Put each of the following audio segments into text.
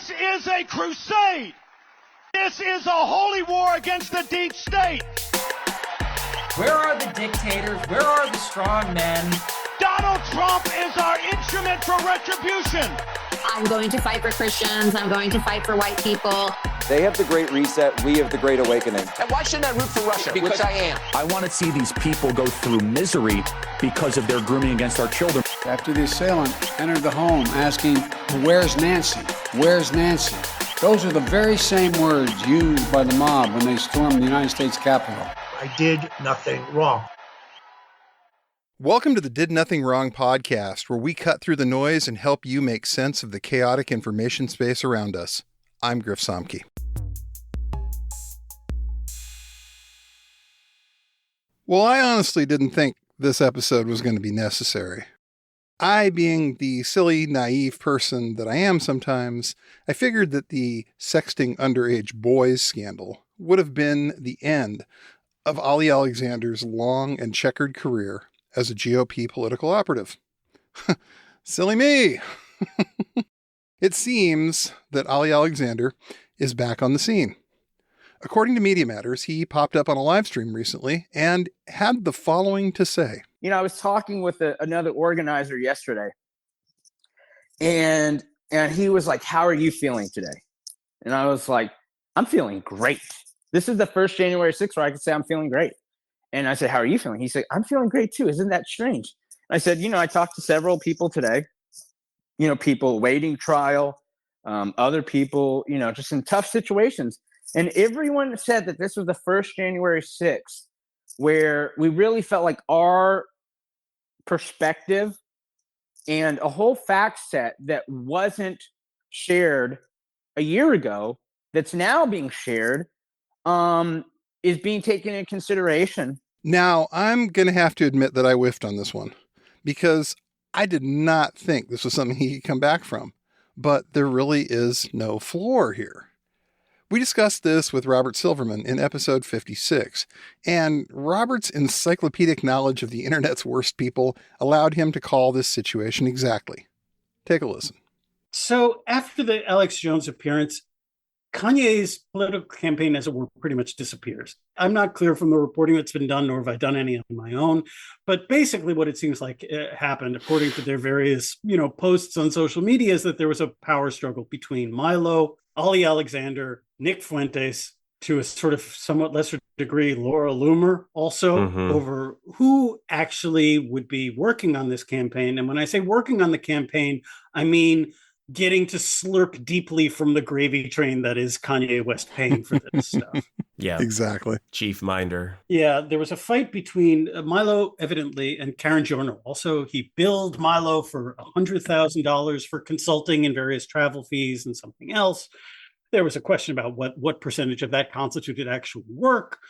This is a crusade. This is a holy war against the deep state. Where are the dictators? Where are the strong men? Donald Trump is our instrument for retribution. I'm going to fight for Christians. I'm going to fight for white people. They have the Great Reset. We have the Great Awakening. And why shouldn't I root for Russia? Because I am. I want to see these people go through misery because of their grooming against our children. After the assailant entered the home asking, "Where's Nancy? Where's Nancy?" Those are the very same words used by the mob when they stormed the United States Capitol. I did nothing wrong. Welcome to the Did Nothing Wrong podcast, where we cut through the noise and help you make sense of the chaotic information space around us. I'm Griff Somke. Well, I honestly didn't think this episode was going to be necessary. I, being the silly, naive person that I am sometimes, I figured that the sexting underage boys scandal would have been the end of Ali Alexander's long and checkered career as a GOP political operative. Silly me! It seems that Ali Alexander is back on the scene. According to Media Matters, he popped up on a live stream recently and had the following to say. You know, I was talking with another organizer yesterday, and he was like, "How are you feeling today?" And I was like, "I'm feeling great. This is the first January 6th where I can say I'm feeling great." And I said, "How are you feeling?" He said, "I'm feeling great too. Isn't that strange?" I said, I talked to several people today, people waiting trial, other people, just in tough situations. And everyone said that this was the first January 6th where we really felt like our perspective and a whole fact set that wasn't shared a year ago, that's now being shared, is being taken into consideration. Now, I'm going to have to admit that I whiffed on this one because I did not think this was something he could come back from, but there really is no floor here. We discussed this with Robert Silverman in episode 56, and Robert's encyclopedic knowledge of the internet's worst people allowed him to call this situation exactly. Take a listen. So after the Alex Jones appearance, Kanye's political campaign, as it were, pretty much disappears. I'm not clear from the reporting that's been done, nor have I done any on my own. But basically what it seems like happened, according to their various, posts on social media, is that there was a power struggle between Milo, Ali Alexander, Nick Fuentes, to a sort of somewhat lesser degree, Laura Loomer, also over who actually would be working on this campaign. And when I say working on the campaign, I mean getting to slurp deeply from the gravy train that is Kanye West paying for this stuff. Yeah, exactly. Chief Minder. Yeah, there was a fight between Milo, evidently, and Karen Jorno. Also, he billed Milo for $100,000 for consulting and various travel fees and something else. There was a question about what percentage of that constituted actual work.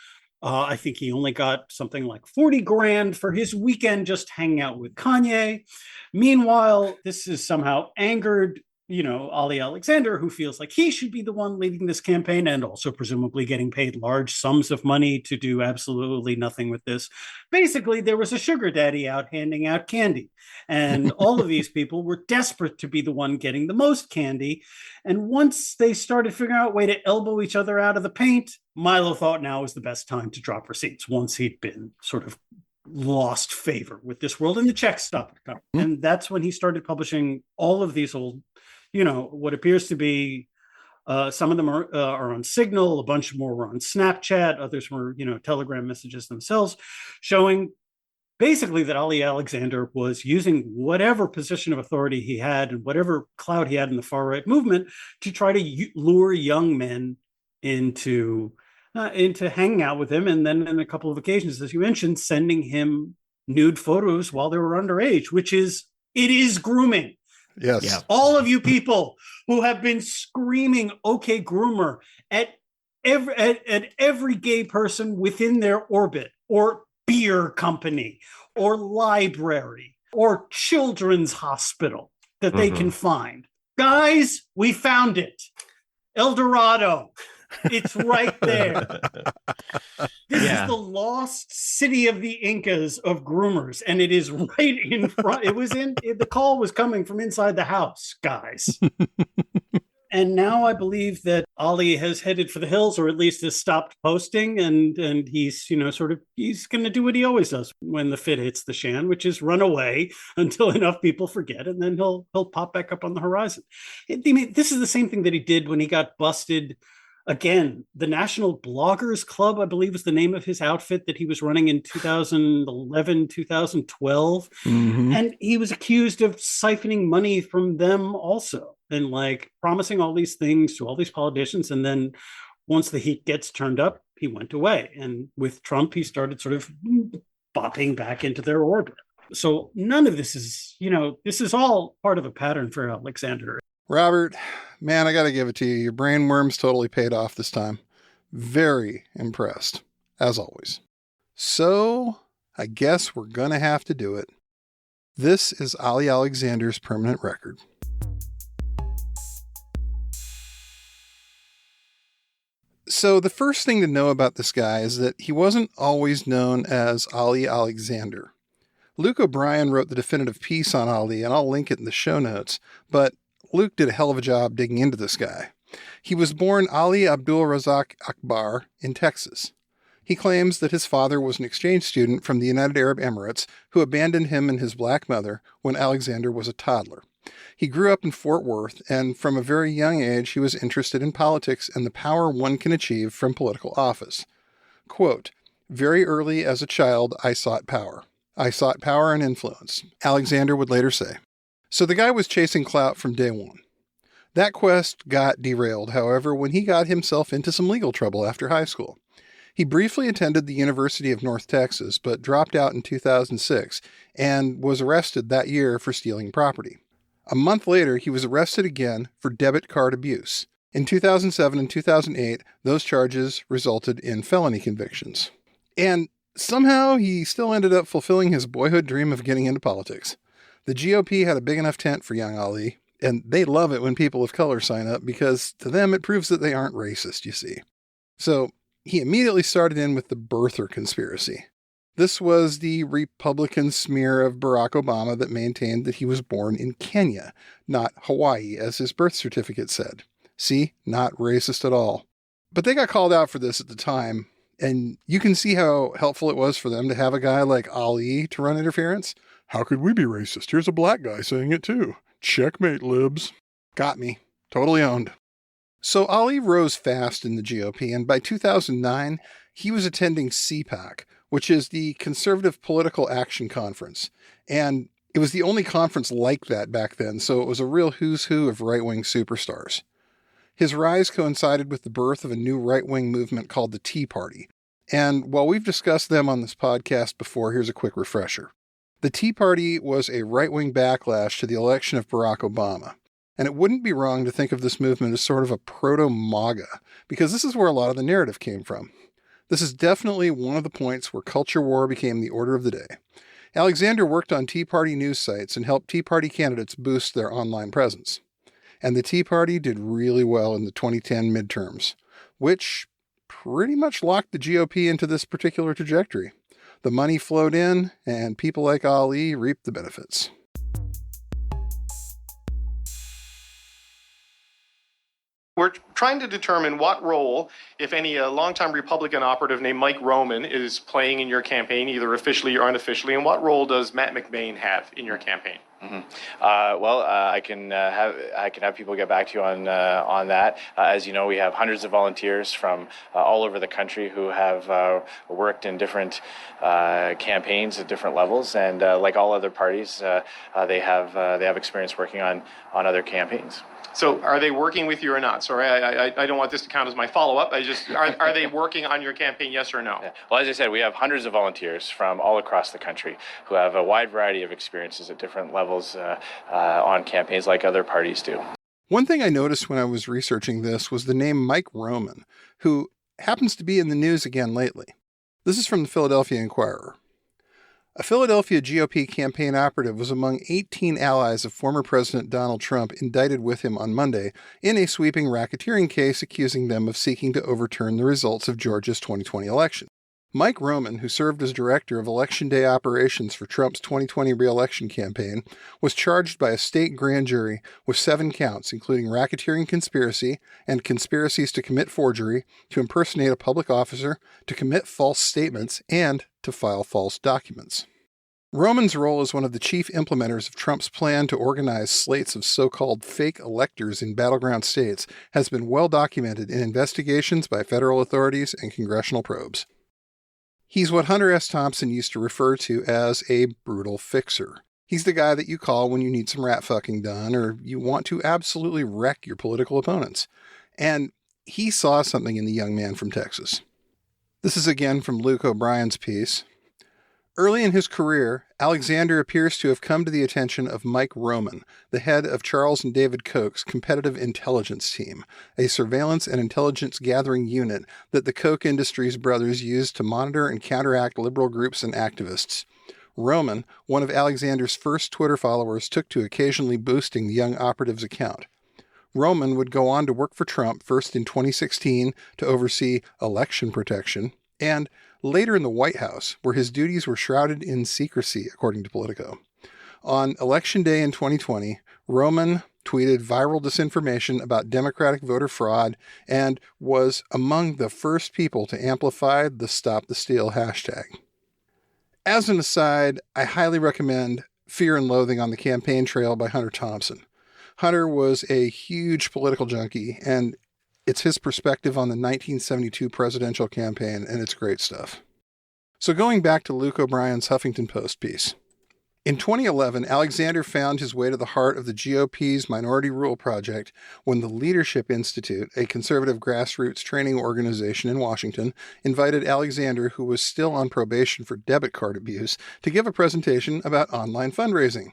I think he only got something like $40,000 for his weekend just hanging out with Kanye. Meanwhile, this has somehow angered, Ali Alexander, who feels like he should be the one leading this campaign and also presumably getting paid large sums of money to do absolutely nothing with this. Basically, there was a sugar daddy out handing out candy. And all of these people were desperate to be the one getting the most candy. And once they started figuring out a way to elbow each other out of the paint, Milo thought now was the best time to drop receipts once he'd been sort of lost favor with this world and the checks stopped coming. And that's when he started publishing all of these old, what appears to be some of them are on Signal, a bunch more were on Snapchat, others were, Telegram messages themselves, showing basically that Ali Alexander was using whatever position of authority he had and whatever clout he had in the far-right movement to try to lure young men into hanging out with him, and then on a couple of occasions, as you mentioned, sending him nude photos while they were underage, it is grooming. Yes. Yeah. All of you people who have been screaming, "Okay, groomer," at every gay person within their orbit, or beer company, or library, or children's hospital that they can find. Guys, we found it. El Dorado. It's right there. This is the lost city of the Incas of groomers, and it is right in front. The call was coming from inside the house, guys. And now I believe that Ali has headed for the hills, or at least has stopped posting, and he's, he's going to do what he always does when the fit hits the shan, which is run away until enough people forget, and then he'll pop back up on the horizon. This is the same thing that he did when he got busted. Again, the National Bloggers Club, I believe, was the name of his outfit that he was running in 2011, 2012. Mm-hmm. And he was accused of siphoning money from them also, and like promising all these things to all these politicians. And then once the heat gets turned up, he went away. And with Trump, he started sort of bopping back into their orbit. So none of this is, this is all part of a pattern for Alexander. Robert, man, I got to give it to you. Your brain worms totally paid off this time. Very impressed, as always. So, I guess we're going to have to do it. This is Ali Alexander's permanent record. So, the first thing to know about this guy is that he wasn't always known as Ali Alexander. Luke O'Brien wrote the definitive piece on Ali, and I'll link it in the show notes, but Luke did a hell of a job digging into this guy. He was born Ali Abdul Razak Akbar in Texas. He claims that his father was an exchange student from the United Arab Emirates who abandoned him and his black mother when Alexander was a toddler. He grew up in Fort Worth, and from a very young age he was interested in politics and the power one can achieve from political office. Quote, "Very early as a child, I sought power. I sought power and influence," Alexander would later say. So the guy was chasing clout from day one. That quest got derailed, however, when he got himself into some legal trouble after high school. He briefly attended the University of North Texas, but dropped out in 2006 and was arrested that year for stealing property. A month later, he was arrested again for debit card abuse. In 2007 and 2008, those charges resulted in felony convictions. And somehow he still ended up fulfilling his boyhood dream of getting into politics. The GOP had a big enough tent for young Ali, and they love it when people of color sign up because to them it proves that they aren't racist, you see. So he immediately started in with the birther conspiracy. This was the Republican smear of Barack Obama that maintained that he was born in Kenya, not Hawaii, as his birth certificate said. See, not racist at all. But they got called out for this at the time, and you can see how helpful it was for them to have a guy like Ali to run interference. How could we be racist? Here's a black guy saying it too. Checkmate, libs. Got me. Totally owned. So Ali rose fast in the GOP, and by 2009, he was attending CPAC, which is the Conservative Political Action Conference. And it was the only conference like that back then, so it was a real who's who of right-wing superstars. His rise coincided with the birth of a new right-wing movement called the Tea Party. And while we've discussed them on this podcast before, here's a quick refresher. The Tea Party was a right-wing backlash to the election of Barack Obama. And it wouldn't be wrong to think of this movement as sort of a proto-MAGA, because this is where a lot of the narrative came from. This is definitely one of the points where culture war became the order of the day. Alexander worked on Tea Party news sites and helped Tea Party candidates boost their online presence. And the Tea Party did really well in the 2010 midterms, which pretty much locked the GOP into this particular trajectory. The money flowed in, and people like Ali reaped the benefits. We're trying to determine what role, if any, a longtime Republican operative named Mike Roman is playing in your campaign, either officially or unofficially, and what role does Matt McBain have in your campaign? I can have people get back to you on that. As you know, we have hundreds of volunteers from all over the country who have worked in different campaigns at different levels, and like all other parties, they have experience working on other campaigns. So are they working with you or not? Sorry, I don't want this to count as my follow-up. Are they working on your campaign, yes or no? Yeah. Well, as I said, we have hundreds of volunteers from all across the country who have a wide variety of experiences at different levels on campaigns like other parties do. One thing I noticed when I was researching this was the name Mike Roman, who happens to be in the news again lately. This is from the Philadelphia Inquirer. A Philadelphia GOP campaign operative was among 18 allies of former President Donald Trump indicted with him on Monday in a sweeping racketeering case accusing them of seeking to overturn the results of Georgia's 2020 election. Mike Roman, who served as director of Election Day operations for Trump's 2020 re-election campaign, was charged by a state grand jury with 7 counts, including racketeering conspiracy and conspiracies to commit forgery, to impersonate a public officer, to commit false statements, and to file false documents. Roman's role as one of the chief implementers of Trump's plan to organize slates of so-called fake electors in battleground states has been well documented in investigations by federal authorities and congressional probes. He's what Hunter S. Thompson used to refer to as a brutal fixer. He's the guy that you call when you need some rat fucking done or you want to absolutely wreck your political opponents. And he saw something in the young man from Texas. This is again from Luke O'Brien's piece. Early in his career, Alexander appears to have come to the attention of Mike Roman, the head of Charles and David Koch's competitive intelligence team, a surveillance and intelligence gathering unit that the Koch Industries brothers used to monitor and counteract liberal groups and activists. Roman, one of Alexander's first Twitter followers, took to occasionally boosting the young operative's account. Roman would go on to work for Trump, first in 2016 to oversee election protection, and later in the White House, where his duties were shrouded in secrecy, according to Politico. On Election Day in 2020, Roman tweeted viral disinformation about Democratic voter fraud and was among the first people to amplify the Stop the Steal hashtag. As an aside, I highly recommend Fear and Loathing on the Campaign Trail by Hunter Thompson. Hunter was a huge political junkie, and it's his perspective on the 1972 presidential campaign, and it's great stuff. So going back to Luke O'Brien's Huffington Post piece. In 2011, Alexander found his way to the heart of the GOP's Minority Rule Project when the Leadership Institute, a conservative grassroots training organization in Washington, invited Alexander, who was still on probation for debit card abuse, to give a presentation about online fundraising.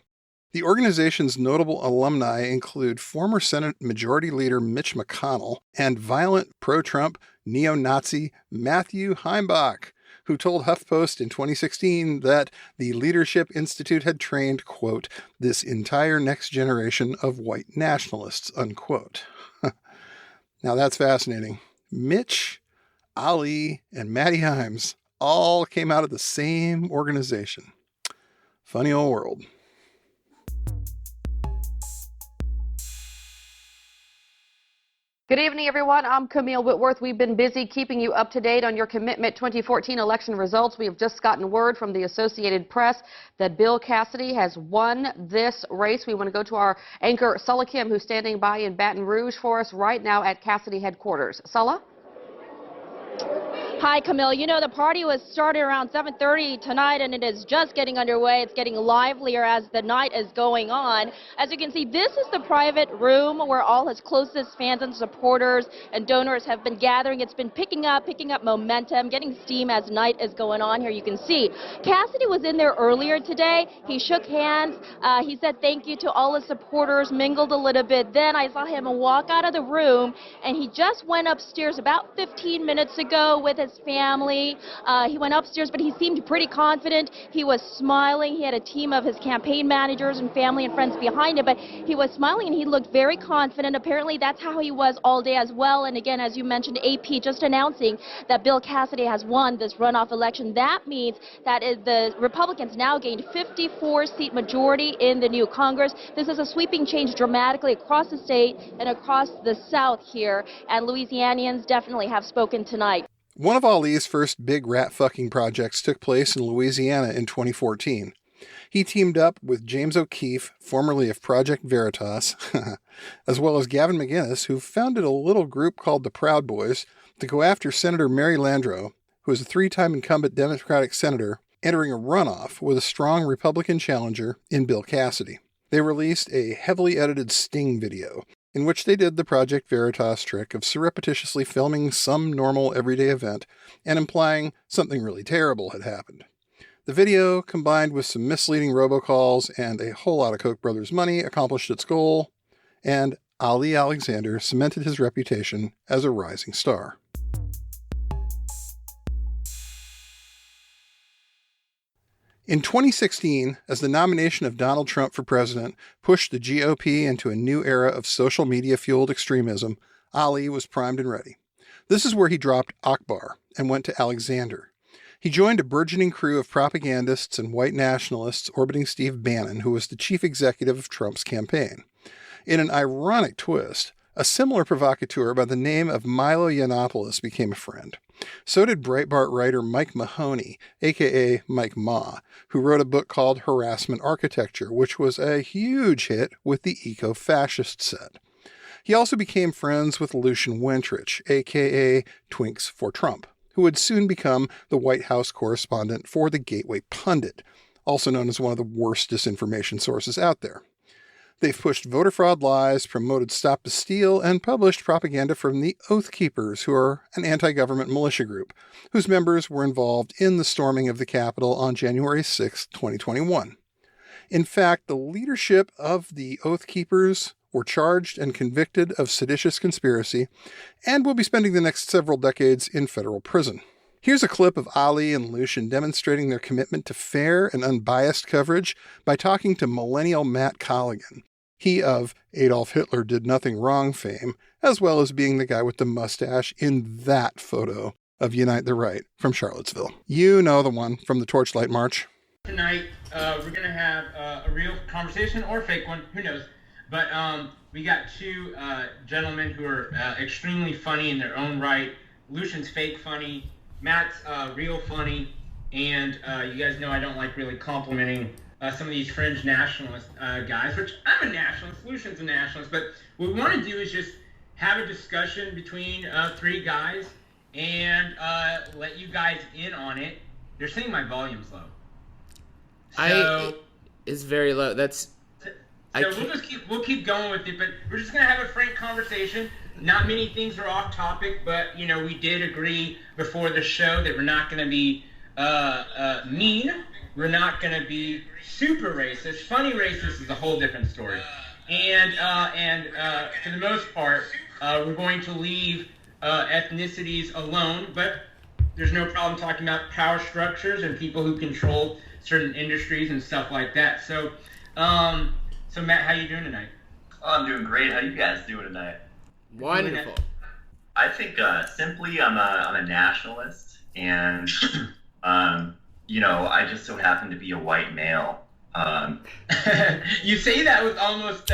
The organization's notable alumni include former Senate Majority Leader Mitch McConnell and violent pro-Trump neo-Nazi Matthew Heimbach, who told HuffPost in 2016 that the Leadership Institute had trained, quote, this entire next generation of white nationalists, unquote. Now that's fascinating. Mitch, Ali, and Matty Himes all came out of the same organization. Funny old world. Good evening, everyone. I'm Camille Whitworth. We've been busy keeping you up to date on your Commitment 2014 election results. We have just gotten word from the Associated Press that Bill Cassidy has won this race. We want to go to our anchor, Sulla Kim, who's standing by in Baton Rouge for us right now at Cassidy headquarters. Sulla? Hi, Camille. You know, the party was started around 7:30 tonight, and it is just getting underway. It's getting livelier as the night is going on. As you can see, this is the private room where all his closest fans and supporters and donors have been gathering. It's been picking up momentum, getting steam as night is going on here. You can see Cassidy was in there earlier today. He shook hands. He said thank you to all his supporters, mingled a little bit. Then I saw him walk out of the room, and he just went upstairs about 15 minutes ago with his family. He went upstairs, but he seemed pretty confident. He was smiling. He had a team of his campaign managers and family and friends behind him, but he was smiling and he looked very confident. Apparently that's how he was all day as well. And again, as you mentioned, AP just announcing that Bill Cassidy has won this runoff election. That means that the Republicans now gained 54-seat majority in the new Congress. This is a sweeping change dramatically across the state and across the South here, and Louisianians definitely have spoken tonight. One of Ali's first big rat-fucking projects took place in Louisiana in 2014. He teamed up with James O'Keefe, formerly of Project Veritas, as well as Gavin McInnes, who founded a little group called the Proud Boys, to go after Senator Mary Landrieu, who is a 3-time incumbent Democratic senator, entering a runoff with a strong Republican challenger in Bill Cassidy. They released a heavily edited sting video, in which they did the Project Veritas trick of surreptitiously filming some normal everyday event and implying something really terrible had happened. The video, combined with some misleading robocalls and a whole lot of Koch brothers money, accomplished its goal, and Ali Alexander cemented his reputation as a rising star. In 2016, as the nomination of Donald Trump for president pushed the GOP into a new era of social media-fueled extremism, Ali was primed and ready. This is where he dropped Akbar and went to Alexander. He joined a burgeoning crew of propagandists and white nationalists orbiting Steve Bannon, who was the chief executive of Trump's campaign. In an ironic twist, a similar provocateur by the name of Milo Yiannopoulos became a friend. So did Breitbart writer Mike Mahoney, aka Mike Ma, who wrote a book called Harassment Architecture, which was a huge hit with the eco-fascist set. He also became friends with Lucian Wentrich, aka Twinks for Trump, who would soon become the White House correspondent for the Gateway Pundit, also known as one of the worst disinformation sources out there. They've pushed voter fraud lies, promoted Stop the Steal, and published propaganda from the Oath Keepers, who are an anti-government militia group, whose members were involved in the storming of the Capitol on January 6, 2021. In fact, the leadership of the Oath Keepers were charged and convicted of seditious conspiracy and will be spending the next several decades in federal prison. Here's a clip of Ali and Lucian demonstrating their commitment to fair and unbiased coverage by talking to millennial Matt Colligan, he of Adolf Hitler did nothing wrong fame, as well as being the guy with the mustache in that photo of Unite the Right from Charlottesville. You know the one from the Torchlight March. Tonight, we're going to have a real conversation or a fake one, who knows. But we got two gentlemen who are extremely funny in their own right. Lucian's fake funny, Matt's real funny, and you guys know I don't like really complimenting some of these fringe nationalist guys, which I'm a nationalist, Lucian's a nationalist, but what we want to do is just have a discussion between three guys and let you guys in on it. They're saying my volume's low. So, it's very low. We'll keep going with it, but we're just gonna have a frank conversation. Not many things are off topic, but we did agree before the show that we're not gonna be mean. We're not gonna be super racist. Funny racist is a whole different story. And for the most part, we're going to leave ethnicities alone, but there's no problem talking about power structures and people who control certain industries and stuff like that. So Matt, how you doing tonight? Oh, I'm doing great. How you guys doing tonight? Wonderful. I think simply I'm a nationalist, and I just so happen to be a white male. You say that with almost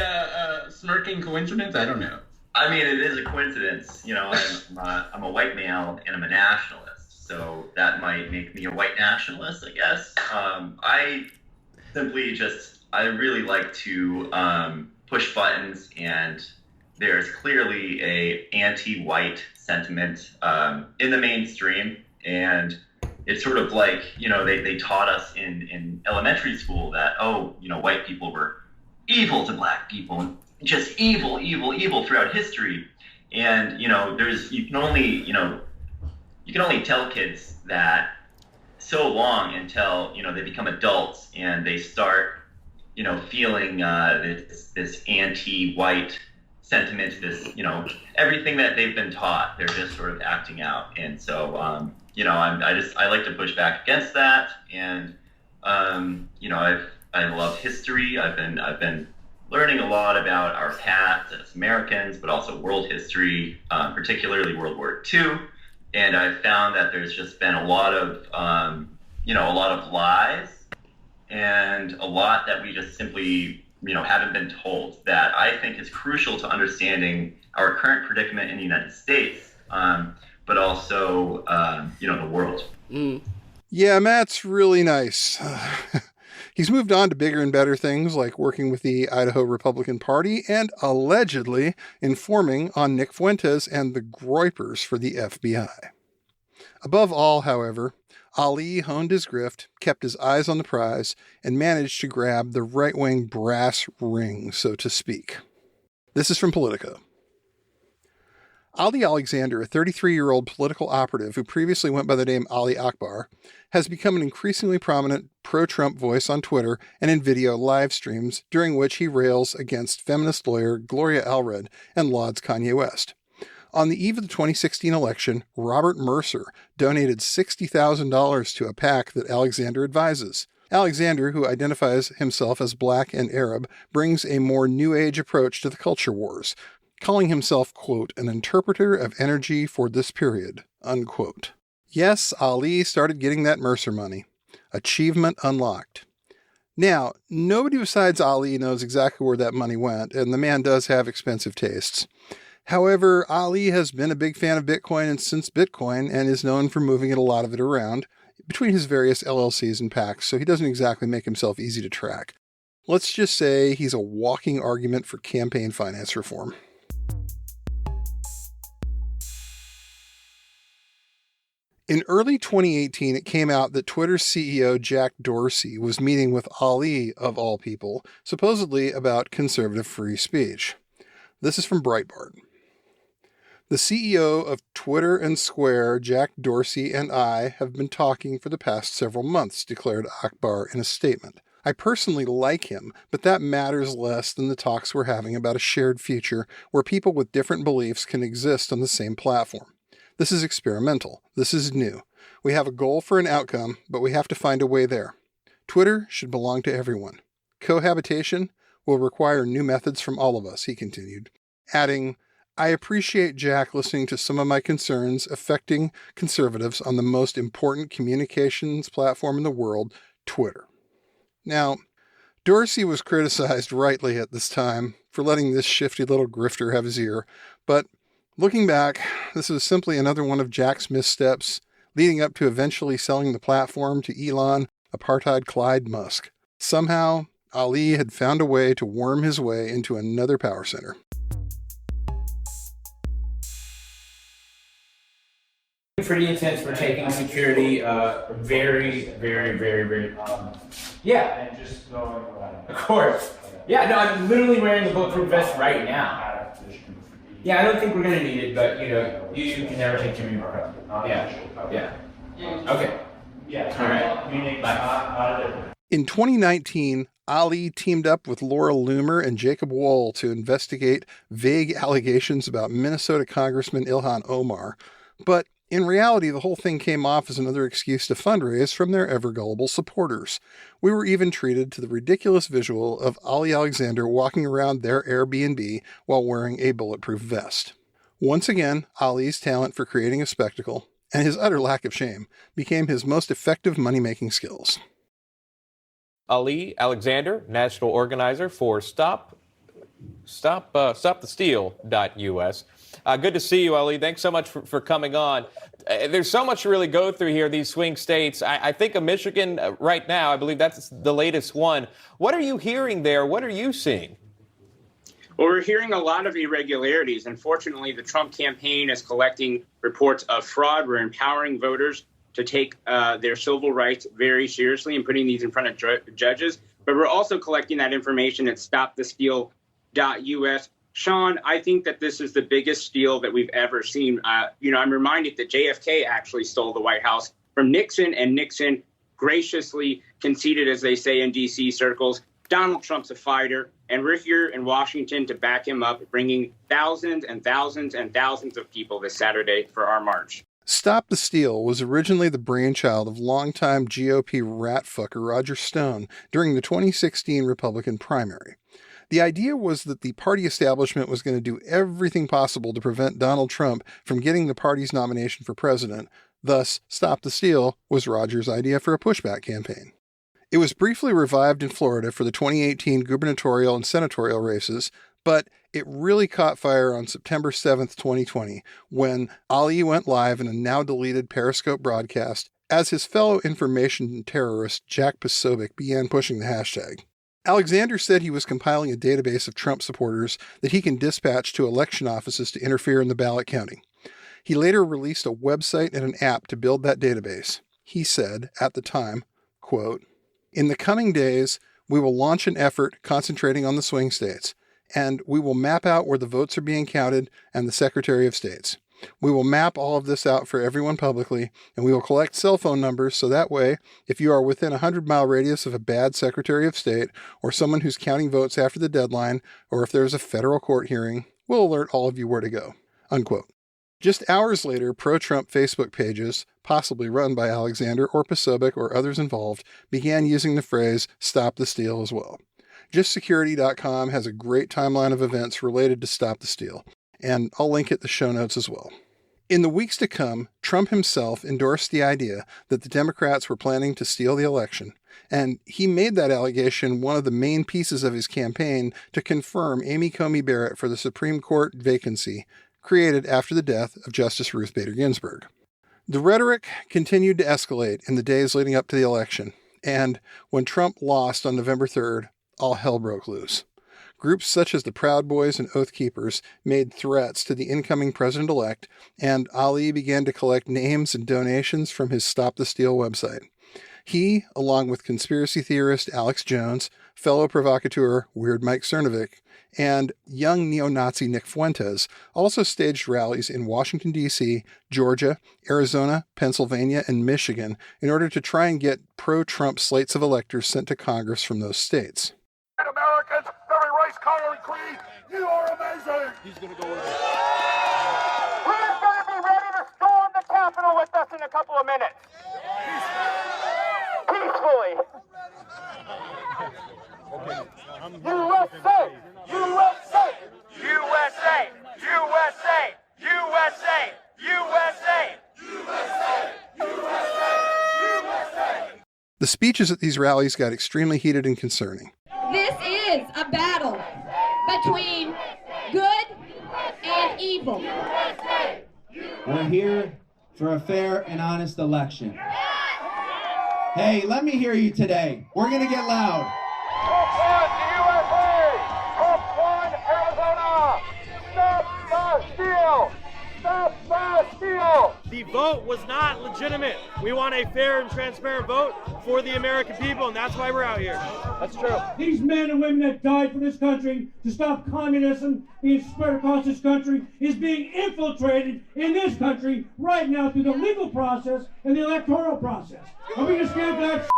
smirking coincidence? I don't know. I mean, it is a coincidence. I'm a white male and I'm a nationalist, so that might make me a white nationalist, I guess. I really like to push buttons, and there's clearly a anti-white sentiment in the mainstream, and it's sort of like, they taught us in elementary school that, white people were evil to black people, and just evil throughout history. And, you can only tell kids that so long until, they become adults and they start, feeling this anti-white sentiment, this, everything that they've been taught, they're just sort of acting out. And so, I like to push back against that. And, I love history. I've been learning a lot about our past as Americans, but also world history, particularly World War II. And I've found that there's just been a lot of lies and a lot that we just simply, haven't been told, that I think is crucial to understanding our current predicament in the United States, but also, the world. Yeah, Matt's really nice. He's moved on to bigger and better things like working with the Idaho Republican Party and allegedly informing on Nick Fuentes and the Groypers for the FBI. Above all, however, Ali honed his grift, kept his eyes on the prize, and managed to grab the right-wing brass ring, so to speak. This is from Politico. Ali Alexander, a 33-year-old political operative who previously went by the name Ali Akbar, has become an increasingly prominent pro-Trump voice on Twitter and in video live streams, during which he rails against feminist lawyer Gloria Allred and lauds Kanye West. On the eve of the 2016 election, Robert Mercer donated $60,000 to a PAC that Alexander advises. Alexander, who identifies himself as Black and Arab, brings a more New Age approach to the culture wars, calling himself, quote, an interpreter of energy for this period, unquote. Yes, Ali started getting that Mercer money. Achievement unlocked. Now, nobody besides Ali knows exactly where that money went, and the man does have expensive tastes. However, Ali has been a big fan of Bitcoin since Bitcoin and is known for moving a lot of it around between his various LLCs and PACs, so he doesn't exactly make himself easy to track. Let's just say he's a walking argument for campaign finance reform. In early 2018, it came out that Twitter's CEO Jack Dorsey was meeting with Ali, of all people, supposedly about conservative free speech. This is from Breitbart. The CEO of Twitter and Square, Jack Dorsey, and I have been talking for the past several months, declared Akbar in a statement. I personally like him, but that matters less than the talks we're having about a shared future where people with different beliefs can exist on the same platform. This is experimental. This is new. We have a goal for an outcome, but we have to find a way there. Twitter should belong to everyone. Cohabitation will require new methods from all of us, he continued, adding, I appreciate Jack listening to some of my concerns affecting conservatives on the most important communications platform in the world, Twitter. Now, Dorsey was criticized rightly at this time for letting this shifty little grifter have his ear, but looking back, this was simply another one of Jack's missteps, leading up to eventually selling the platform to Elon apartheid Clyde Musk. Somehow, Ali had found a way to worm his way into another power center. Pretty intense. We're taking security very. Yeah. And just going around. Of course. Yeah, no, I'm literally wearing the bulletproof vest right now. Yeah, I don't think we're going to need it, but, you can never take too many more. Yeah. Okay. Yeah. All right. Meaning, bye. In 2019, Ali teamed up with Laura Loomer and Jacob Wohl to investigate vague allegations about Minnesota Congressman Ilhan Omar, but in reality, the whole thing came off as another excuse to fundraise from their ever-gullible supporters. We were even treated to the ridiculous visual of Ali Alexander walking around their Airbnb while wearing a bulletproof vest. Once again, Ali's talent for creating a spectacle, and his utter lack of shame, became his most effective money-making skills. Ali Alexander, national organizer for StopTheSteal.us. Good to see you, Ali. Thanks so much for coming on. There's so much to really go through here, these swing states. I think of Michigan right now. I believe that's the latest one. What are you hearing there? What are you seeing? Well, we're hearing a lot of irregularities. Unfortunately, the Trump campaign is collecting reports of fraud. We're empowering voters to take their civil rights very seriously and putting these in front of judges. But we're also collecting that information at StopTheSteal.us. Sean, I think that this is the biggest steal that we've ever seen. I'm reminded that JFK actually stole the White House from Nixon, and Nixon graciously conceded, as they say in D.C. circles. Donald Trump's a fighter, and we're here in Washington to back him up, bringing thousands and thousands and thousands of people this Saturday for our march. Stop the Steal was originally the brainchild of longtime GOP ratfucker Roger Stone during the 2016 Republican primary. The idea was that the party establishment was going to do everything possible to prevent Donald Trump from getting the party's nomination for president. Thus, Stop the Steal was Roger's idea for a pushback campaign. It was briefly revived in Florida for the 2018 gubernatorial and senatorial races, but it really caught fire on September 7th, 2020, when Ali went live in a now-deleted Periscope broadcast as his fellow information terrorist Jack Posobiec began pushing the hashtag. Alexander said he was compiling a database of Trump supporters that he can dispatch to election offices to interfere in the ballot counting. He later released a website and an app to build that database. He said, at the time, quote, "In the coming days, we will launch an effort concentrating on the swing states, and we will map out where the votes are being counted and the Secretary of States. We will map all of this out for everyone publicly, and we will collect cell phone numbers so that way, if you are within a 100-mile radius of a bad Secretary of State or someone who's counting votes after the deadline, or if there's a federal court hearing, we'll alert all of you where to go." Unquote. Just hours later, pro-Trump Facebook pages, possibly run by Alexander or Posobiec or others involved, began using the phrase "Stop the Steal" as well. JustSecurity.com has a great timeline of events related to Stop the Steal, and I'll link it in the show notes as well. In the weeks to come, Trump himself endorsed the idea that the Democrats were planning to steal the election, and he made that allegation one of the main pieces of his campaign to confirm Amy Coney Barrett for the Supreme Court vacancy created after the death of Justice Ruth Bader Ginsburg. The rhetoric continued to escalate in the days leading up to the election, and when Trump lost on November 3rd, all hell broke loose. Groups such as the Proud Boys and Oath Keepers made threats to the incoming president-elect, and Ali began to collect names and donations from his Stop the Steal website. He, along with conspiracy theorist Alex Jones, fellow provocateur Weird Mike Cernovic, and young neo-Nazi Nick Fuentes, also staged rallies in Washington, D.C., Georgia, Arizona, Pennsylvania, and Michigan in order to try and get pro-Trump slates of electors sent to Congress from those states. Americans, every race, color, and creed, you are amazing! He's going to go over. Who's going to be ready to storm the Capitol with us in a couple of minutes? Peacefully. USA! USA! USA! USA! USA! USA! USA! USA! The speeches at these rallies got extremely heated and concerning. This is a battle between good and evil. We're here for a fair and honest election. Hey, let me hear you today. We're going to get loud. Trump won the USA! Trump won Arizona! Stop the steal! Stop the steal! The vote was not legitimate. We want a fair and transparent vote for the American people, and that's why we're out here. That's true. These men and women that died for this country to stop communism being spread across this country is being infiltrated in this country right now through the legal process and the electoral process. Are we going to stand for that?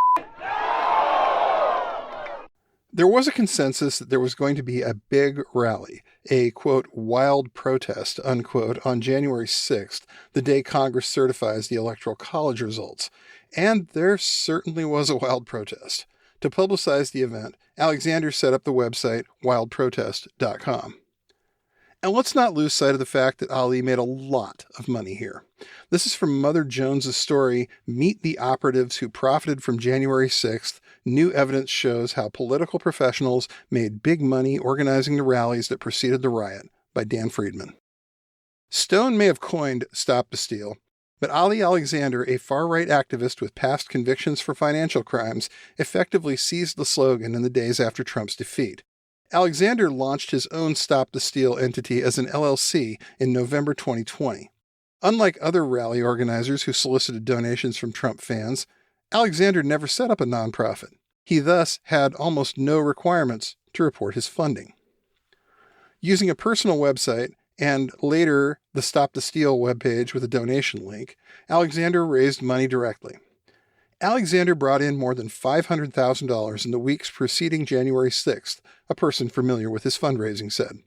There was a consensus that there was going to be a big rally, a, quote, wild protest, unquote, on January 6th, the day Congress certifies the Electoral College results. And there certainly was a wild protest. To publicize the event, Alexander set up the website wildprotest.com. And let's not lose sight of the fact that Ali made a lot of money here. This is from Mother Jones's story, Meet the Operatives Who Profited from January 6th. New evidence shows how political professionals made big money organizing the rallies that preceded the riot, by Dan Friedman. Stone may have coined Stop the Steal, but Ali Alexander, a far-right activist with past convictions for financial crimes, effectively seized the slogan in the days after Trump's defeat. Alexander launched his own Stop the Steal entity as an LLC in November 2020. Unlike other rally organizers who solicited donations from Trump fans, Alexander never set up a nonprofit. He thus had almost no requirements to report his funding. Using a personal website and later the Stop the Steal webpage with a donation link, Alexander raised money directly. Alexander brought in more than $500,000 in the weeks preceding January 6th, a person familiar with his fundraising said.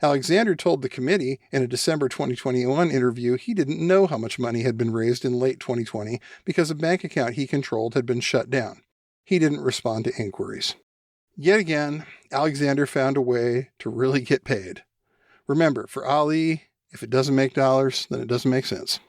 Alexander told the committee in a December 2021 interview he didn't know how much money had been raised in late 2020 because a bank account he controlled had been shut down. He didn't respond to inquiries. Yet again, Alexander found a way to really get paid. Remember, for Ali, if it doesn't make dollars, then it doesn't make sense.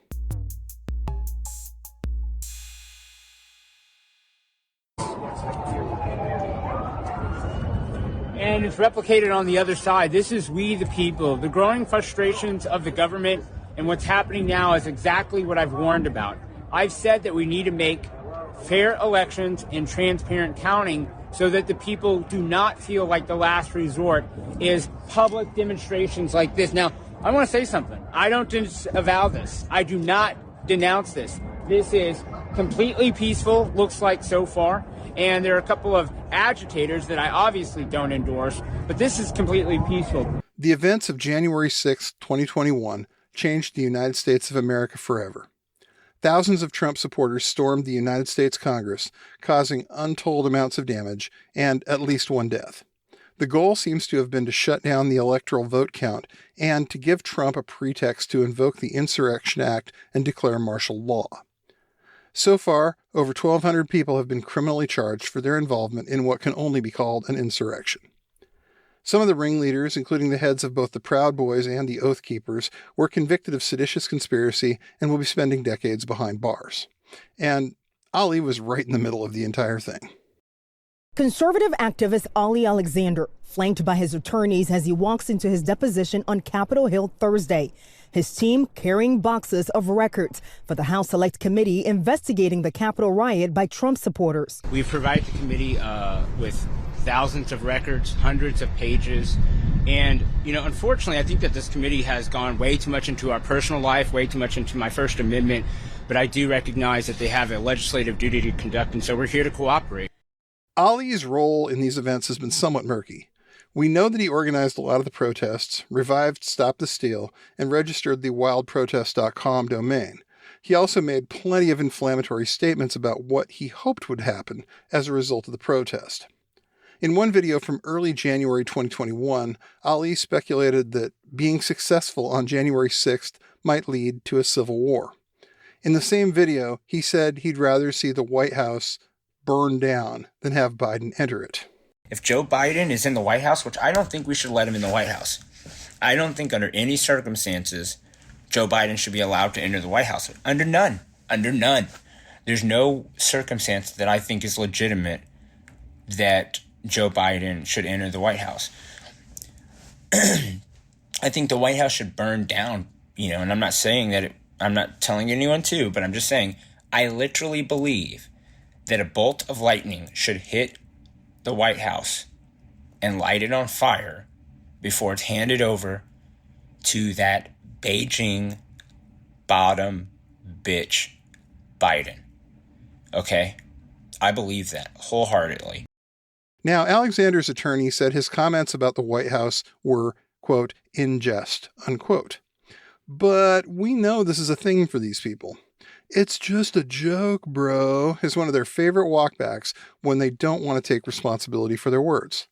And it's replicated on the other side. This is we the people. The growing frustrations of the government and what's happening now is exactly what I've warned about. I've said that we need to make fair elections and transparent counting so that the people do not feel like the last resort is public demonstrations like this. Now, I want to say something. I don't disavow this. I do not denounce this. This is completely peaceful, looks like so far. And there are a couple of agitators that I obviously don't endorse, but this is completely peaceful. The events of January 6, 2021 changed the United States of America forever. Thousands of Trump supporters stormed the United States Congress, causing untold amounts of damage and at least one death. The goal seems to have been to shut down the electoral vote count and to give Trump a pretext to invoke the Insurrection Act and declare martial law. So far, over 1,200 people have been criminally charged for their involvement in what can only be called an insurrection. Some of the ringleaders, including the heads of both the Proud Boys and the Oath Keepers, were convicted of seditious conspiracy and will be spending decades behind bars. And Ali was right in the middle of the entire thing. Conservative activist Ali Alexander, flanked by his attorneys as he walks into his deposition on Capitol Hill Thursday. His team carrying boxes of records for the House Select Committee investigating the Capitol riot by Trump supporters. We've provided the committee with thousands of records, hundreds of pages. And, unfortunately, I think that this committee has gone way too much into our personal life, way too much into my First Amendment. But I do recognize that they have a legislative duty to conduct, and so we're here to cooperate. Ali's role in these events has been somewhat murky. We know that he organized a lot of the protests, revived Stop the Steal, and registered the wildprotest.com domain. He also made plenty of inflammatory statements about what he hoped would happen as a result of the protest. In one video from early January 2021, Ali speculated that being successful on January 6th might lead to a civil war. In the same video, he said he'd rather see the White House burn down than have Biden enter it. If Joe Biden is in the White House, which I don't think we should let him in the White House, I don't think under any circumstances Joe Biden should be allowed to enter the White House. Under none. There's no circumstance that I think is legitimate that Joe Biden should enter the White House. I think the White House should burn down, and I'm not saying that I'm not telling anyone to, but I'm just saying I literally believe that a bolt of lightning should hit the White House and light it on fire before it's handed over to that Beijing bottom bitch Biden. Okay? I believe that wholeheartedly. Now, Alexander's attorney said his comments about the White House were, quote, in jest, unquote. But we know this is a thing for these people. It's just a joke, bro, is one of their favorite walkbacks when they don't want to take responsibility for their words.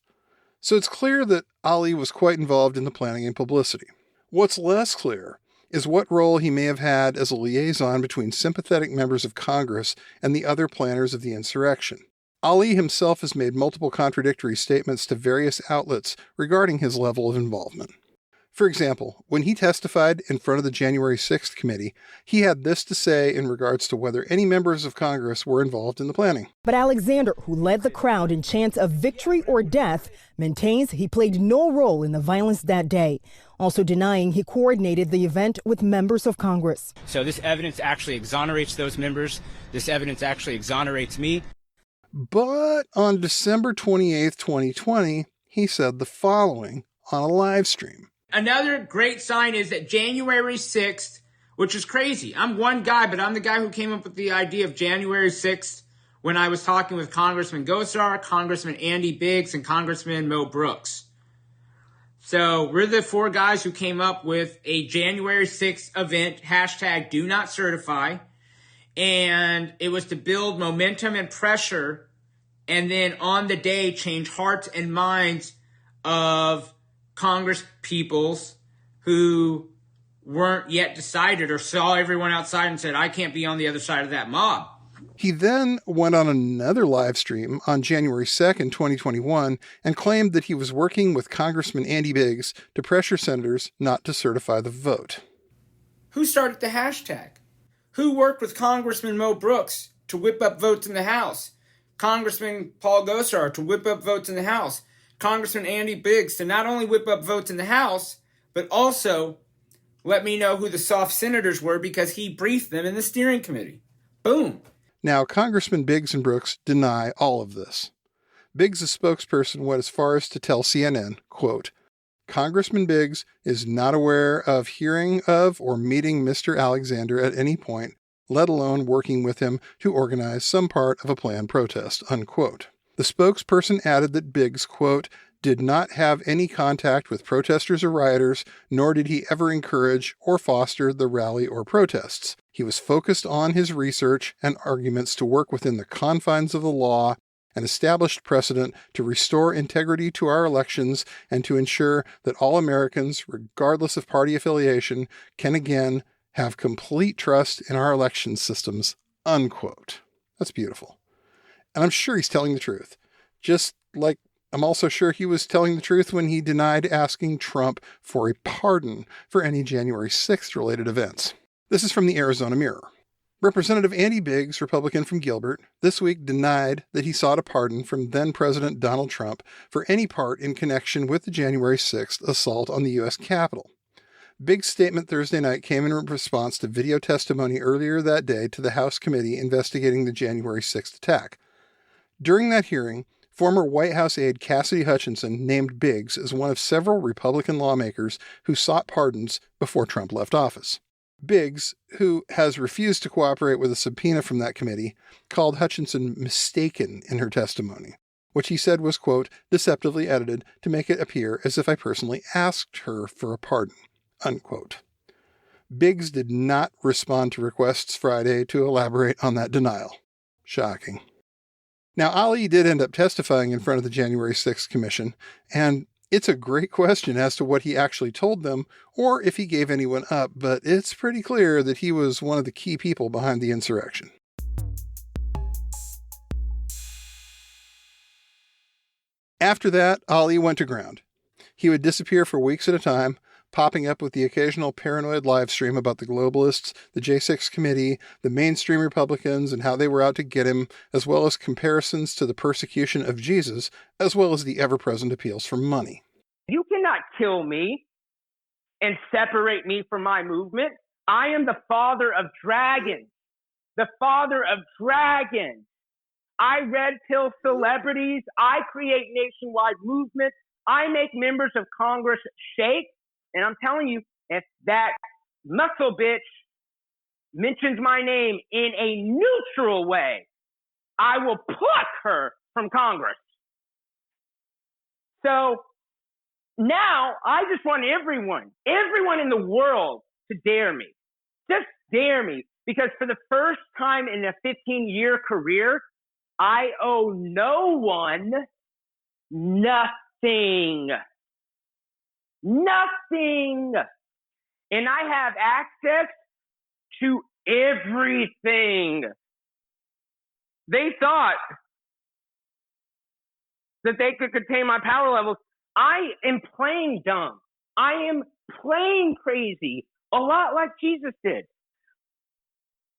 So it's clear that Ali was quite involved in the planning and publicity. What's less clear is what role he may have had as a liaison between sympathetic members of Congress and the other planners of the insurrection. Ali himself has made multiple contradictory statements to various outlets regarding his level of involvement. For example, when he testified in front of the January 6th committee, he had this to say in regards to whether any members of Congress were involved in the planning. But Alexander, who led the crowd in chants of victory or death, maintains he played no role in the violence that day, also denying he coordinated the event with members of Congress. So this evidence actually exonerates those members. This evidence actually exonerates me. But on December 28th, 2020, he said the following on a live stream. Another great sign is that January 6th, which is crazy. I'm one guy, but I'm the guy who came up with the idea of January 6th when I was talking with Congressman Gosar, Congressman Andy Biggs, and Congressman Mo Brooks. So we're the four guys who came up with a January 6th event, hashtag do not certify. And it was to build momentum and pressure, and then on the day change hearts and minds of Congress peoples who weren't yet decided or saw everyone outside and said, I can't be on the other side of that mob. He then went on another live stream on January 2nd, 2021, and claimed that he was working with Congressman Andy Biggs to pressure senators not to certify the vote. Who started the hashtag? Who worked with Congressman Mo Brooks to whip up votes in the House? Congressman Paul Gosar to whip up votes in the House? Congressman Andy Biggs to not only whip up votes in the House, but also let me know who the soft senators were because he briefed them in the steering committee. Boom. Now, Congressman Biggs and Brooks deny all of this. Biggs' spokesperson went as far as to tell CNN, quote, Congressman Biggs is not aware of hearing of or meeting Mr. Alexander at any point, let alone working with him to organize some part of a planned protest, unquote. The spokesperson added that Biggs, quote, did not have any contact with protesters or rioters, nor did he ever encourage or foster the rally or protests. He was focused on his research and arguments to work within the confines of the law and established precedent to restore integrity to our elections and to ensure that all Americans, regardless of party affiliation, can again have complete trust in our election systems, unquote. That's beautiful. And I'm sure he's telling the truth, just like I'm also sure he was telling the truth when he denied asking Trump for a pardon for any January 6th related events. This is from the Arizona Mirror. Representative Andy Biggs, Republican from Gilbert, this week denied that he sought a pardon from then-President Donald Trump for any part in connection with the January 6th assault on the U.S. Capitol. Biggs' statement Thursday night came in response to video testimony earlier that day to the House committee investigating the January 6th attack. During that hearing, former White House aide Cassidy Hutchinson named Biggs as one of several Republican lawmakers who sought pardons before Trump left office. Biggs, who has refused to cooperate with a subpoena from that committee, called Hutchinson mistaken in her testimony, which he said was, quote, deceptively edited to make it appear as if I personally asked her for a pardon, unquote. Biggs did not respond to requests Friday to elaborate on that denial. Shocking. Now, Ali did end up testifying in front of the January 6th Commission, and it's a great question as to what he actually told them or if he gave anyone up, but it's pretty clear that he was one of the key people behind the insurrection. After that, Ali went to ground. He would disappear for weeks at a time, popping up with the occasional paranoid live stream about the globalists, the J6 committee, the mainstream Republicans, and how they were out to get him, as well as comparisons to the persecution of Jesus, as well as the ever-present appeals for money. You cannot kill me and separate me from my movement. I am the father of dragons. The father of dragons. I red pill celebrities. I create nationwide movements. I make members of Congress shake. And I'm telling you, if that muscle bitch mentions my name in a neutral way, I will pluck her from Congress. So now I just want everyone in the world to dare me. Just dare me. Because for the first time in a 15-year career, I owe no one nothing. Nothing. And I have access to everything. They thought that they could contain my power levels. I am playing dumb. I am playing crazy, a lot like Jesus did.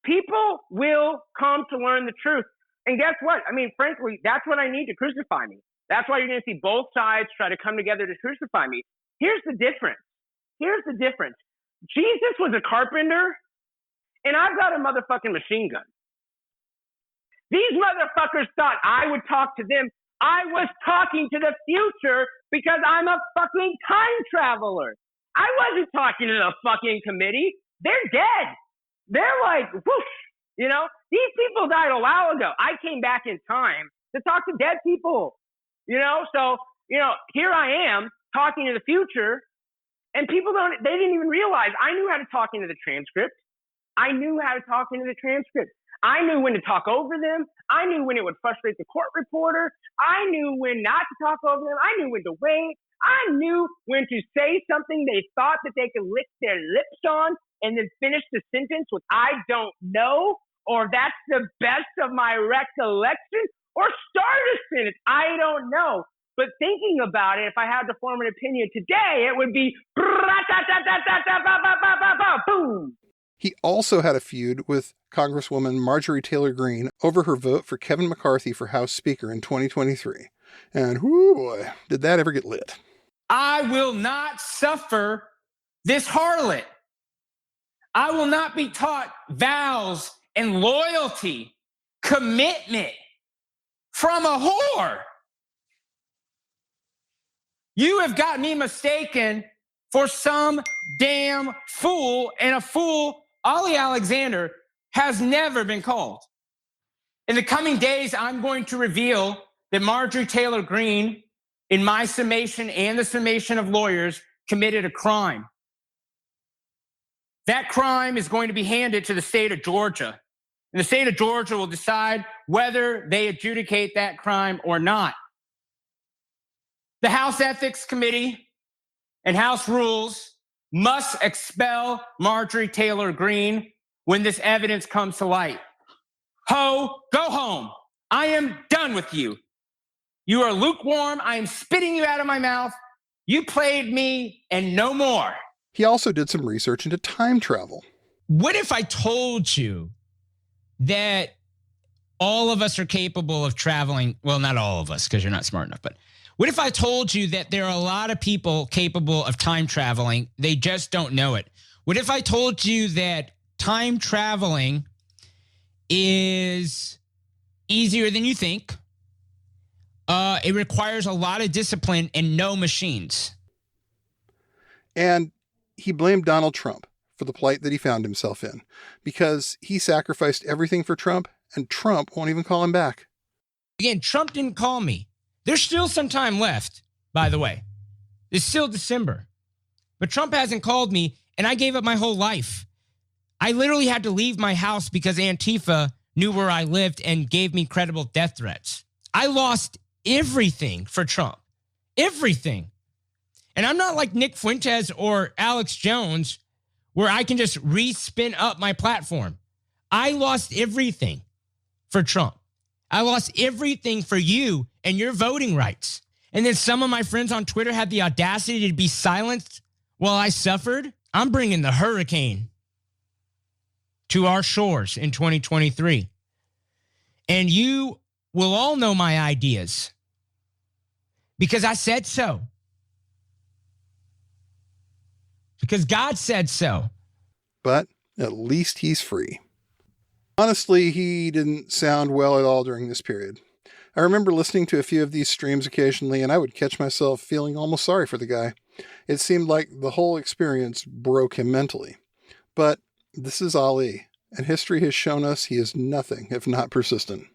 People will come to learn the truth. And guess what? I mean, frankly, that's what I need to crucify me. That's why you're going to see both sides try to come together to crucify me. Here's the difference. Jesus was a carpenter, and I've got a motherfucking machine gun. These motherfuckers thought I would talk to them. I was talking to the future because I'm a fucking time traveler. I wasn't talking to the fucking committee. They're dead. They're like, whoosh, you know? These people died a while ago. I came back in time to talk to dead people, you know? So, you know, here I am talking to the future, and people they didn't even realize I knew how to talk into the transcript. I knew how to talk into the transcript. I knew when to talk over them. I knew when it would frustrate the court reporter. I knew when not to talk over them. I knew when to wait. I knew when to say something they thought that they could lick their lips on and then finish the sentence with I don't know, or that's the best of my recollection, or start a sentence, I don't know. But thinking about it, if I had to form an opinion today, it would be boom. He also had a feud with Congresswoman Marjorie Taylor Greene over her vote for Kevin McCarthy for House Speaker in 2023. And whoo boy, did that ever get lit. I will not suffer this harlot. I will not be taught vows and loyalty, commitment from a whore. You have got me mistaken for some damn fool, and a fool, Ali Alexander, has never been called. In the coming days, I'm going to reveal that Marjorie Taylor Greene, in my summation and the summation of lawyers, committed a crime. That crime is going to be handed to the state of Georgia. And the state of Georgia will decide whether they adjudicate that crime or not. The House Ethics Committee and House Rules must expel Marjorie Taylor Greene when this evidence comes to light. Ho, go home. I am done with you. You are lukewarm. I am spitting you out of my mouth. You played me and no more. He also did some research into time travel. What if I told you that all of us are capable of traveling? Well, not all of us, because you're not smart enough. But what if I told you that there are a lot of people capable of time traveling? They just don't know it. What if I told you that time traveling is easier than you think? It requires a lot of discipline and no machines. And he blamed Donald Trump for the plight that he found himself in, because he sacrificed everything for Trump, and Trump won't even call him back. Again, Trump didn't call me. There's still some time left, by the way. It's still December. But Trump hasn't called me, and I gave up my whole life. I literally had to leave my house because Antifa knew where I lived and gave me credible death threats. I lost everything for Trump. Everything. And I'm not like Nick Fuentes or Alex Jones, where I can just re-spin up my platform. I lost everything for Trump. I lost everything for you and your voting rights. And then some of my friends on Twitter had the audacity to be silenced while I suffered. I'm bringing the hurricane to our shores in 2023. And you will all know my ideas because I said so. Because God said so. But at least he's free. Honestly, he didn't sound well at all during this period. I remember listening to a few of these streams occasionally, and I would catch myself feeling almost sorry for the guy. It seemed like the whole experience broke him mentally. But this is Ali, and history has shown us he is nothing if not persistent.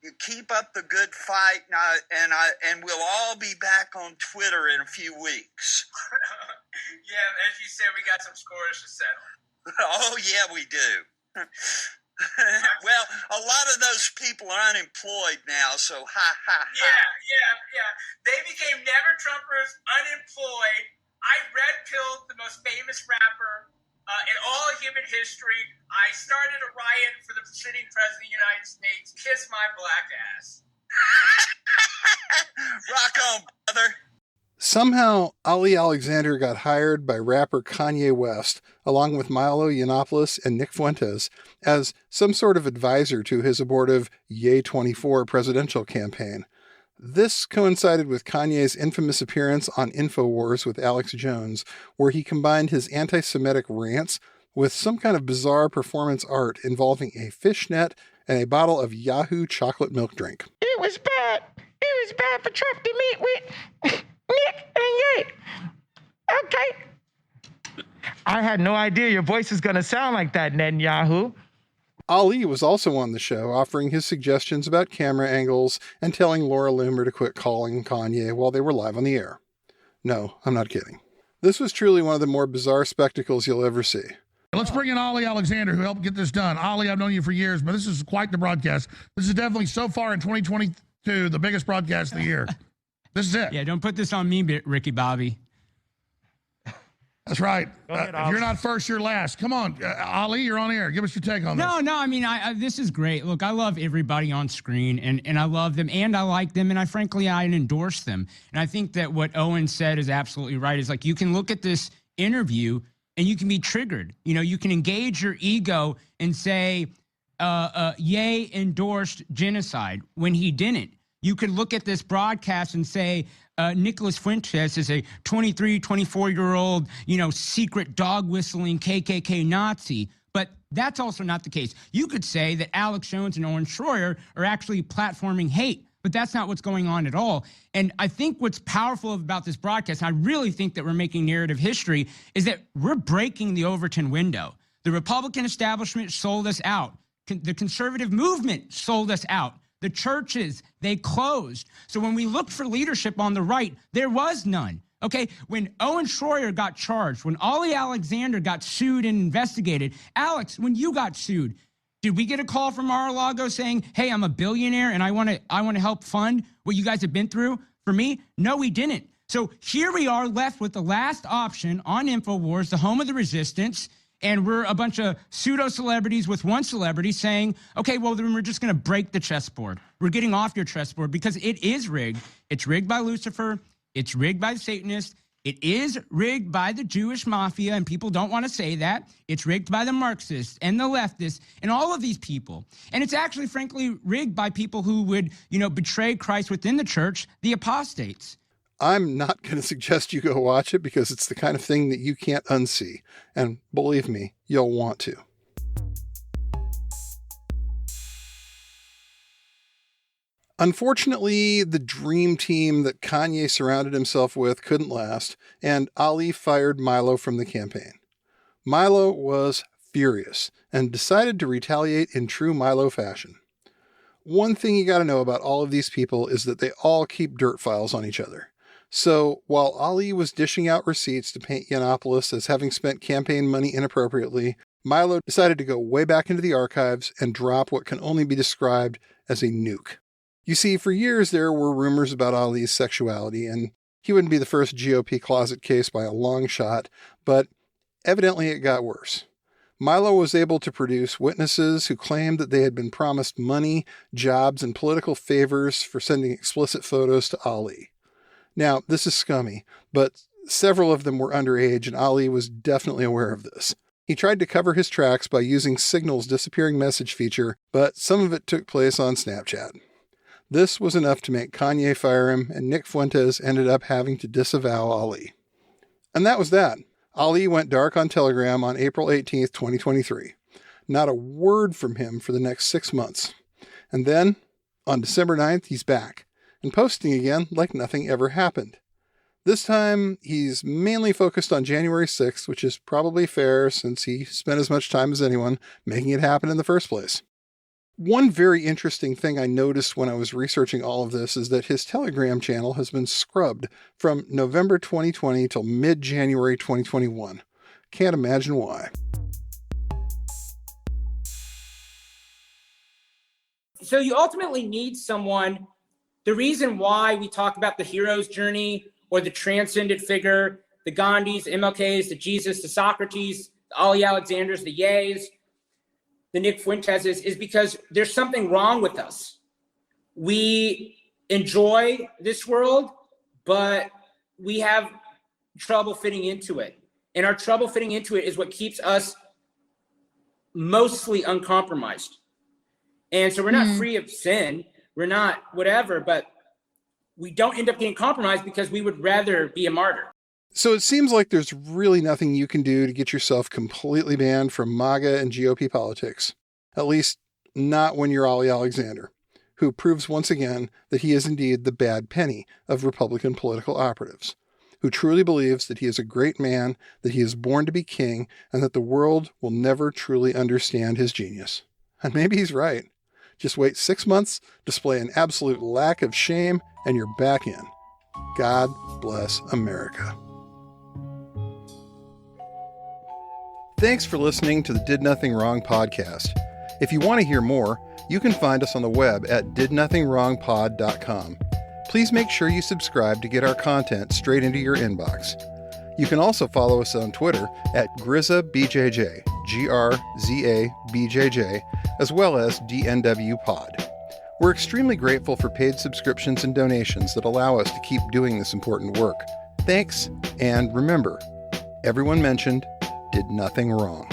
You keep up the good fight, and we'll all be back on Twitter in a few weeks. Yeah, as you said, we got some scores to settle. Oh, yeah, we do. Well, a lot of those people are unemployed now, so ha. Yeah. They became never-Trumpers, unemployed. I red-pilled the most famous rapper in all human history. I started a riot for the sitting president of the United States. Kiss my black ass. Rock on, brother. Somehow, Ali Alexander got hired by rapper Kanye West, along with Milo Yiannopoulos and Nick Fuentes, as some sort of advisor to his abortive Ye 24 presidential campaign. This coincided with Kanye's infamous appearance on InfoWars with Alex Jones, where he combined his anti-Semitic rants with some kind of bizarre performance art involving a fishnet and a bottle of Yahoo chocolate milk drink. It was bad. It was bad for Trump to meet with Nick and Ye. Okay. I had no idea your voice is going to sound like that, Netanyahu. Ali was also on the show, offering his suggestions about camera angles and telling Laura Loomer to quit calling Kanye while they were live on the air. No, I'm not kidding. This was truly one of the more bizarre spectacles you'll ever see. Let's bring in Ali Alexander, who helped get this done. Ali, I've known you for years, but this is quite the broadcast. This is definitely, so far in 2022, the biggest broadcast of the year. This is it. Yeah, don't put this on me, Ricky Bobby. That's right. If you're not first, you're last. Come on, Ali, you're on air. Give us your take on this. No, I mean, this is great. Look, I love everybody on screen, and I love them, and I like them, and I endorse them. And I think that what Owen said is absolutely right. Is like, you can look at this interview, and you can be triggered. You know, you can engage your ego and say, Ye endorsed genocide when he didn't. You could look at this broadcast and say, Nicholas Fuentes is a 23, 24-year-old, secret dog whistling KKK Nazi. But that's also not the case. You could say that Alex Jones and Owen Schroyer are actually platforming hate, but that's not what's going on at all. And I think what's powerful about this broadcast, I really think that we're making narrative history, is that we're breaking the Overton window. The Republican establishment sold us out. The conservative movement sold us out. The churches, they closed. So when we looked for leadership on the right, there was none. Okay, when Owen Schroyer got charged, when Ali Alexander got sued and investigated, Alex, when you got sued, did we get a call from Mar-a-Lago saying, hey, I'm a billionaire and I want to help fund what you guys have been through for me? No, we didn't. So here we are left with the last option on InfoWars, the home of the resistance, And we're a bunch of pseudo-celebrities with one celebrity saying, okay, well, then we're just going to break the chessboard. We're getting off your chessboard because it is rigged. It's rigged by Lucifer. It's rigged by the Satanists. It is rigged by the Jewish mafia, and people don't want to say that. It's rigged by the Marxists and the leftists and all of these people. And it's actually, frankly, rigged by people who would, betray Christ within the church, the apostates. I'm not going to suggest you go watch it because it's the kind of thing that you can't unsee. And believe me, you'll want to. Unfortunately, the dream team that Kanye surrounded himself with couldn't last, and Ali fired Milo from the campaign. Milo was furious and decided to retaliate in true Milo fashion. One thing you got to know about all of these people is that they all keep dirt files on each other. So while Ali was dishing out receipts to paint Yiannopoulos as having spent campaign money inappropriately, Milo decided to go way back into the archives and drop what can only be described as a nuke. You see, for years there were rumors about Ali's sexuality, and he wouldn't be the first GOP closet case by a long shot, but evidently it got worse. Milo was able to produce witnesses who claimed that they had been promised money, jobs, and political favors for sending explicit photos to Ali. Now, this is scummy, but several of them were underage, and Ali was definitely aware of this. He tried to cover his tracks by using Signal's disappearing message feature, but some of it took place on Snapchat. This was enough to make Kanye fire him, and Nick Fuentes ended up having to disavow Ali. And that was that. Ali went dark on Telegram on April 18th, 2023. Not a word from him for the next 6 months. And then, on December 9th, he's back, and posting again like nothing ever happened. This time, he's mainly focused on January 6th, which is probably fair since he spent as much time as anyone making it happen in the first place. One very interesting thing I noticed when I was researching all of this is that his Telegram channel has been scrubbed from November 2020 till mid-January 2021. Can't imagine why. So you ultimately need someone. The reason why we talk about the hero's journey or the transcendent figure, the Gandhis, the MLKs, the Jesus, the Socrates, the Ali Alexanders, the Ye's, the Nick Fuenteses, is because there's something wrong with us. We enjoy this world, but we have trouble fitting into it. And our trouble fitting into it is what keeps us mostly uncompromised. And so we're not free of sin. We're not whatever, but we don't end up getting compromised because we would rather be a martyr. So it seems like there's really nothing you can do to get yourself completely banned from MAGA and GOP politics. At least not when you're Ali Alexander, who proves once again that he is indeed the bad penny of Republican political operatives, who truly believes that he is a great man, that he is born to be king, and that the world will never truly understand his genius. And maybe he's right. Just wait 6 months, display an absolute lack of shame, and you're back in. God bless America. Thanks for listening to the Did Nothing Wrong podcast. If you want to hear more, you can find us on the web at didnothingwrongpod.com. Please make sure you subscribe to get our content straight into your inbox. You can also follow us on Twitter at GrizaBJJ, GRZABJJ, as well as DNWPod. We're extremely grateful for paid subscriptions and donations that allow us to keep doing this important work. Thanks, and remember, everyone mentioned did nothing wrong.